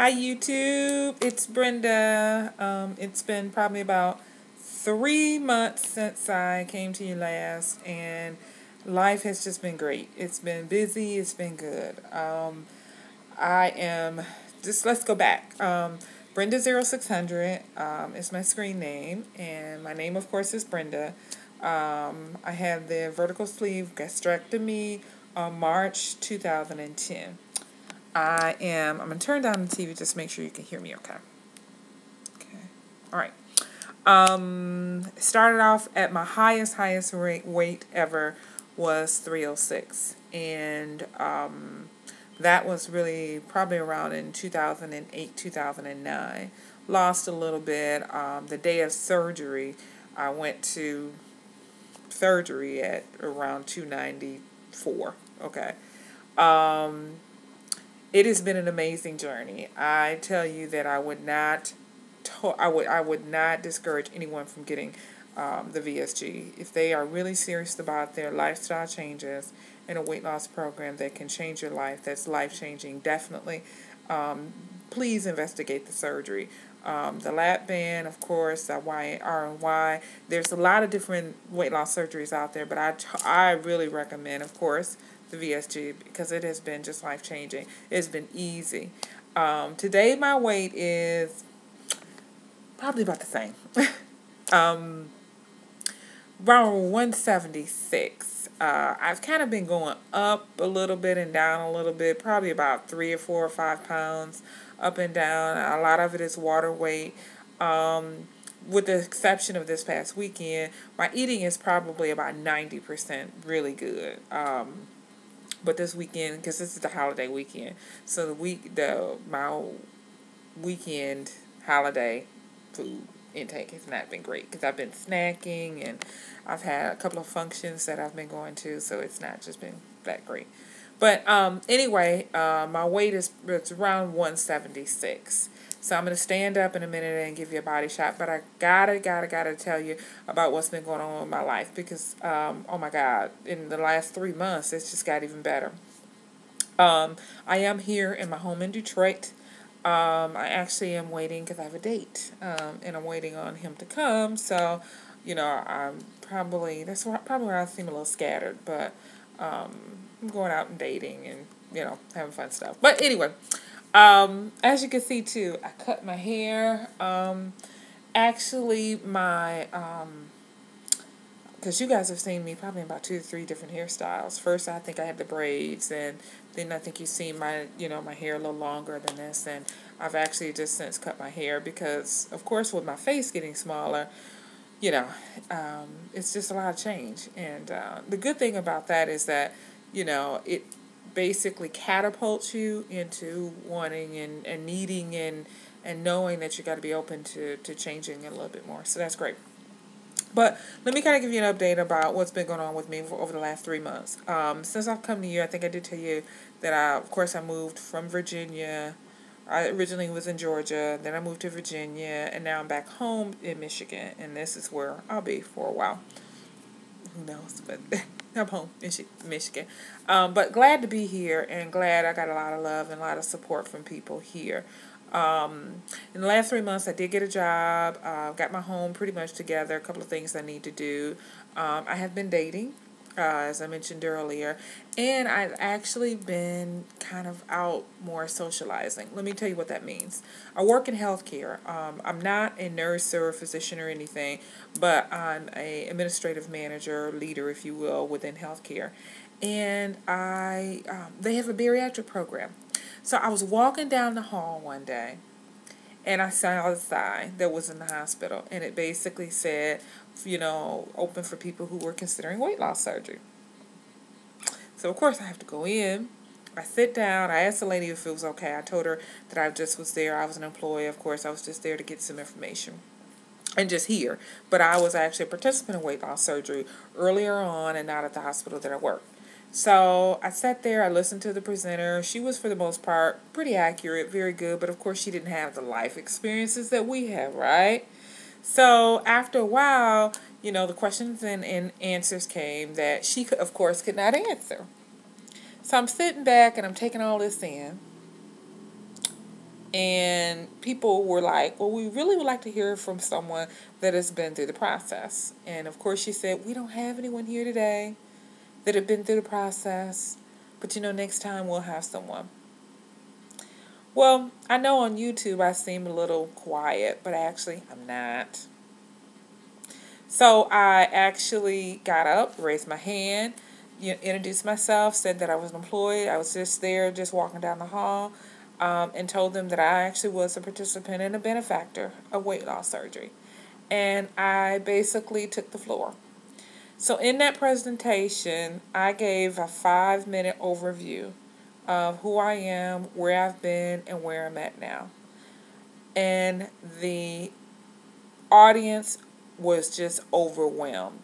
Hi YouTube, it's Brenda. It's been probably about 3 months since I came to you last, and life has just been great. It's been busy, it's been good. I am, just let's go back. Brenda0600 is my screen name, and my name, of course, is Brenda. I had the vertical sleeve gastrectomy on March 2010. I'm going to turn down the TV just to make sure you can hear me okay. Okay. All right. Started off at my highest weight ever was 306. And that was really probably around in 2008, 2009. Lost a little bit. The day of surgery, I went to surgery at around 294. Okay. It has been an amazing journey. I tell you that I would not discourage anyone from getting the VSG. If they are really serious about their lifestyle changes and a weight loss program that can change your life, that's life changing, definitely. Please investigate the surgery. The lap band, of course, the RNY. There's a lot of different weight loss surgeries out there, but I really recommend, of course, the VSG because it has been just life changing. It's been easy. Today my weight is probably about the same. Around 176. I've kind of been going up a little bit and down a little bit, probably about 3 or 4 or 5 pounds up and down. A lot of it is water weight. With the exception of this past weekend, my eating is probably about 90% really good. But this weekend, because this is the holiday weekend, so my weekend holiday food intake has not been great because I've been snacking and I've had a couple of functions that I've been going to, so it's not just been that great. But anyway, my weight it's around 176. So I'm going to stand up in a minute and give you a body shot, but I gotta tell you about what's been going on in my life because, oh my God, in the last 3 months, it's just got even better. I am here in my home in Detroit. I actually am waiting because I have a date, and I'm waiting on him to come. So, that's probably where I seem a little scattered, but I'm going out and dating and having fun stuff. But anyway, as you can see too, I cut my hair. Actually, because you guys have seen me probably in about 2 to 3 different hairstyles. First, I think I had the braids, and then I think you've seen my hair a little longer than this, and I've actually just since cut my hair because, of course, with my face getting smaller, it's just a lot of change. And the good thing about that is that, it basically catapults you into wanting and needing and knowing that you got to be open to changing a little bit more. So that's great. But let me kind of give you an update about what's been going on with me over the last 3 months. Since I've come to you, I think I did tell you that of course, I moved from Virginia. I originally was in Georgia, then I moved to Virginia, and now I'm back home in Michigan, and this is where I'll be for a while. Who knows, but I'm home in Michigan. But glad to be here, and glad I got a lot of love and a lot of support from people here. In the last 3 months, I did get a job, got my home pretty much together, a couple of things I need to do. I have been dating, as I mentioned earlier, and I've actually been kind of out more socializing. Let me tell you what that means. I work in healthcare. I'm not a nurse or a physician or anything, but I'm an administrative manager, leader, if you will, within healthcare. And they have a bariatric program. So I was walking down the hall one day, and I saw a sign that was in the hospital, and it basically said, open for people who were considering weight loss surgery. So, of course, I have to go in. I sit down. I asked the lady if it was okay. I told her that I just was there. I was an employee. Of course, I was just there to get some information and just here. But I was actually a participant in weight loss surgery earlier on and not at the hospital that I worked. So I sat there, I listened to the presenter. She was, for the most part, pretty accurate, very good, but of course she didn't have the life experiences that we have, right? So after a while, the questions and answers came that she, of course, could not answer. So I'm sitting back and I'm taking all this in. And people were like, well, we really would like to hear from someone that has been through the process. And of course, she said, we don't have anyone here today that have been through the process, but next time we'll have someone. Well, I know on YouTube I seem a little quiet, but actually I'm not. So I actually got up, raised my hand, introduced myself, said that I was employed. I was just there, just walking down the hall, and told them that I actually was a participant and a benefactor of weight loss surgery. And I basically took the floor. So in that presentation, I gave a 5-minute overview of who I am, where I've been, and where I'm at now. And the audience was just overwhelmed.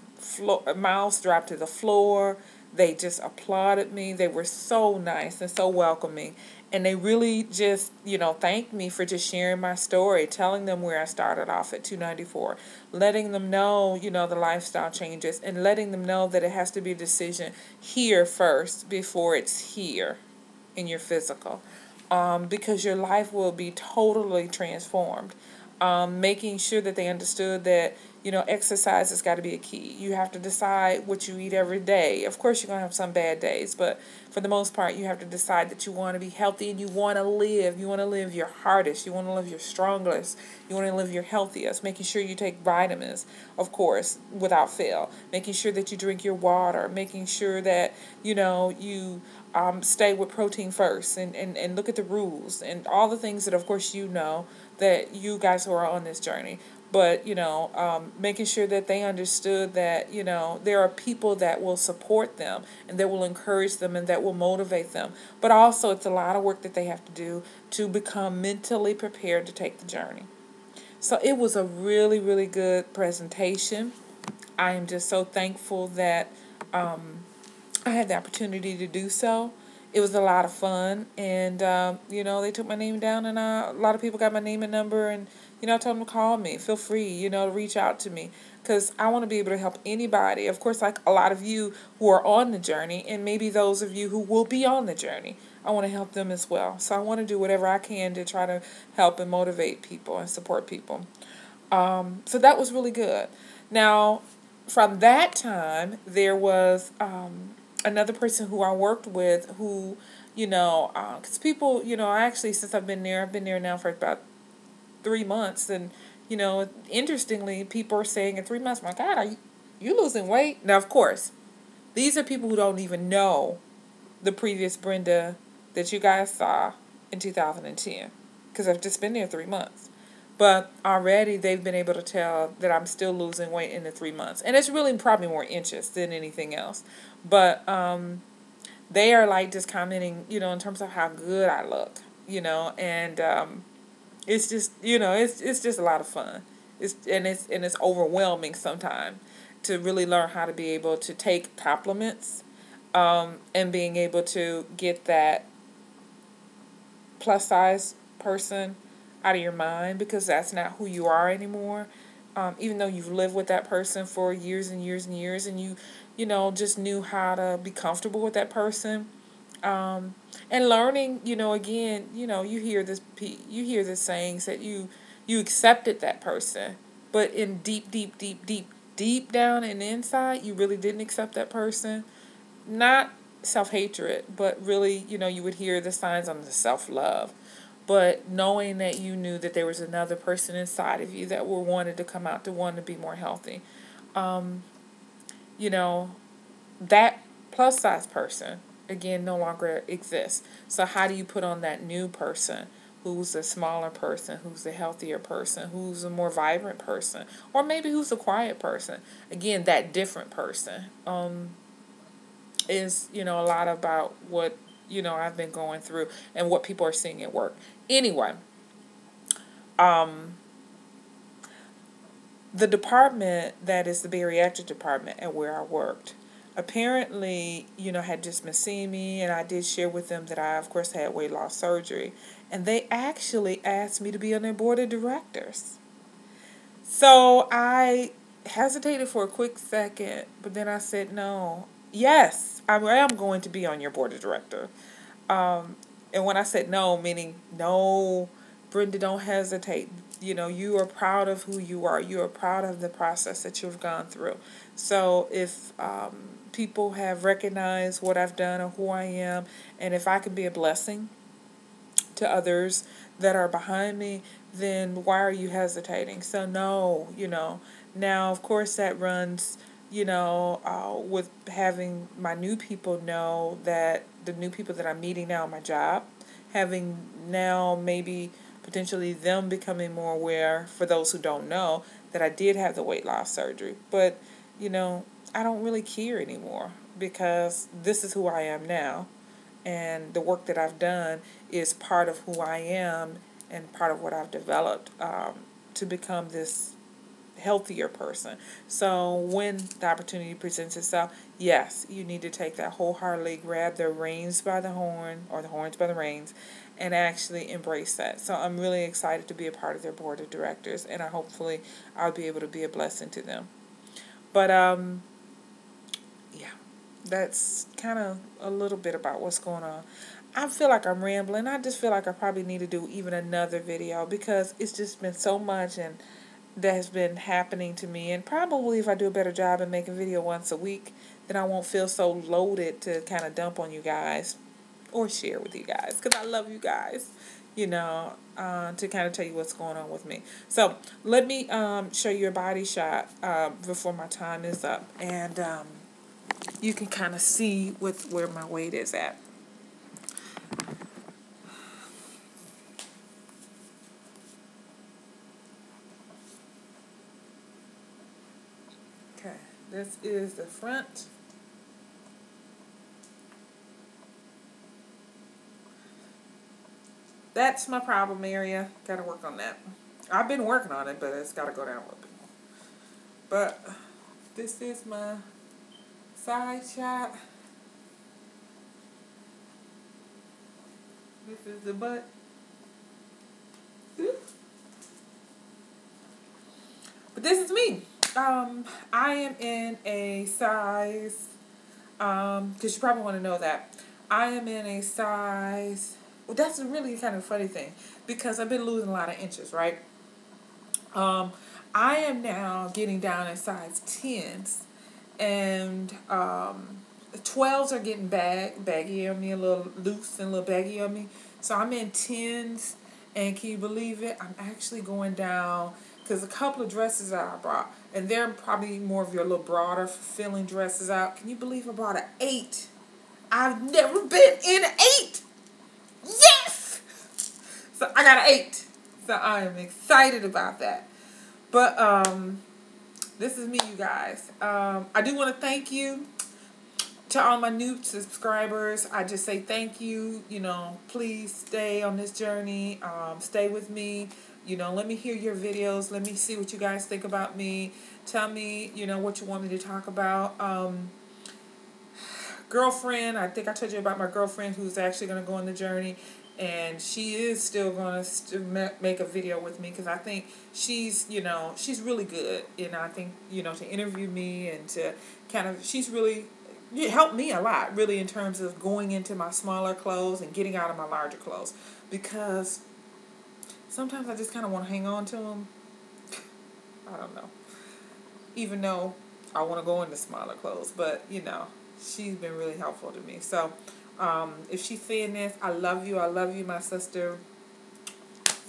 Mouths dropped to the floor. They just applauded me. They were so nice and so welcoming. And they really just, thanked me for just sharing my story, telling them where I started off at 294, letting them know, the lifestyle changes, and letting them know that it has to be a decision here first before it's here in your physical, because your life will be totally transformed. Making sure that they understood that, exercise has got to be a key. You have to decide what you eat every day. Of course, you're going to have some bad days, but for the most part, you have to decide that you want to be healthy and you want to live. You want to live your hardest. You want to live your strongest. You want to live your healthiest. Making sure you take vitamins, of course, without fail. Making sure that you drink your water. Making sure that, you stay with protein first and look at the rules and all the things that, of course, that you guys who are on this journey. But, making sure that they understood that, there are people that will support them and that will encourage them and that will motivate them. But also it's a lot of work that they have to do to become mentally prepared to take the journey. So it was a really, really good presentation. I am just so thankful that I had the opportunity to do so. It was a lot of fun, and they took my name down, and a lot of people got my name and number, and I told them to call me. Feel free, to reach out to me, because I want to be able to help anybody. Of course, like a lot of you who are on the journey, and maybe those of you who will be on the journey, I want to help them as well. So I want to do whatever I can to try to help and motivate people and support people. So that was really good. Now, from that time, there was another person who I worked with who, because people, actually, since I've been there now for about 3 months. And, interestingly, people are saying in 3 months, my God, are you losing weight? Now, of course, these are people who don't even know the previous Brenda that you guys saw in 2010, because I've just been there 3 months. But already they've been able to tell that I'm still losing weight in the 3 months. And it's really probably more inches than anything else. But they are like just commenting, in terms of how good I look, and it's just, it's just a lot of fun. It's overwhelming sometimes to really learn how to be able to take compliments, and being able to get that plus size person out of your mind, because that's not who you are anymore. Even though you've lived with that person for years and years and years, and you just knew how to be comfortable with that person. And learning, again, you hear this sayings that you accepted that person, but in deep down and inside, you really didn't accept that person. Not self-hatred, but really, you would hear the signs on the self-love. But knowing that you knew that there was another person inside of you that wanted to come out, to want to be more healthy. You know, that plus size person, again, no longer exists. So how do you put on that new person who's a smaller person, who's a healthier person, who's a more vibrant person, or maybe who's a quiet person? Again, that different person is, a lot about what, I've been going through and what people are seeing at work. Anyway, the department that is the bariatric department at where I worked, apparently, had just been seeing me, and I did share with them that I, of course, had weight loss surgery. And they actually asked me to be on their board of directors. So I hesitated for a quick second, but then I said no. Yes, I am going to be on your board of director. And when I said no, meaning no Brenda, don't hesitate. You know, you are proud of who you are. You are proud of the process that you've gone through. So if people have recognized what I've done or who I am, and if I can be a blessing to others that are behind me, then why are you hesitating? So no, you know, now of course that runs, with having my new people know that the new people that I'm meeting now on my job, having now maybe potentially them becoming more aware, for those who don't know, that I did have the weight loss surgery. But, you know, I don't really care anymore because this is who I am now. And the work that I've done is part of who I am and part of what I've developed to become this healthier person. So when the opportunity presents itself, yes, you need to take that wholeheartedly, grab the reins by the horn or the horns by the reins, and actually embrace that. So I'm really excited to be a part of their board of directors, and hopefully I'll be able to be a blessing to them. But yeah, that's kind of a little bit about what's going on. I feel like I'm rambling. I just feel like I probably need to do even another video because it's just been so much and that has been happening to me. And probably if I do a better job and make a video once a week, then I won't feel so loaded to kind of dump on you guys or share with you guys because I love you guys, to kind of tell you what's going on with me. So let me show you a body shot before my time is up. And you can kind of see with where my weight is at. Okay, this is the front. That's my problem area. Gotta work on that. I've been working on it, but it's gotta go down a little bit more. But this is my side shot. This is the butt. But this is me. I am in a size, because you probably want to know that. I am in a size, well, that's a really kind of funny thing, because I've been losing a lot of inches, right? I am now getting down in size 10s, and 12s are getting baggy on me, a little loose and a little baggy on me. So I'm in 10s, and can you believe it? I'm actually going down, because a couple of dresses that I brought, and they're probably more of your little broader, fulfilling dresses out. Can you believe I brought an 8? I've never been in an 8! Yes! So I got an 8. So I am excited about that. But this is me, you guys. I do want to thank you to all my new subscribers. I just say thank you. Please stay on this journey. Stay with me. Let me hear your videos. Let me see what you guys think about me. Tell me, what you want me to talk about. Girlfriend, I think I told you about my girlfriend who's actually going to go on the journey. And she is still going to make a video with me because I think she's really good. And I think, to interview me and to she's really helped me a lot, really, in terms of going into my smaller clothes and getting out of my larger clothes. Because sometimes I just kind of want to hang on to them. I don't know. Even though I want to go into smaller clothes. But, she's been really helpful to me. So, if she's seeing this, I love you. I love you, my sister.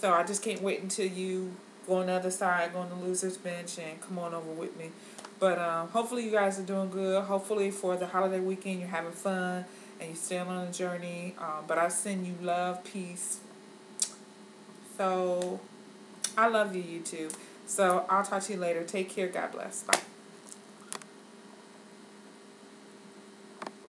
So I just can't wait until you go on the other side, go on the loser's bench, and come on over with me. But hopefully you guys are doing good. Hopefully for the holiday weekend you're having fun and you're still on a journey. But I send you love, peace. So I love you, YouTube. So I'll talk to you later. Take care. God bless. Bye.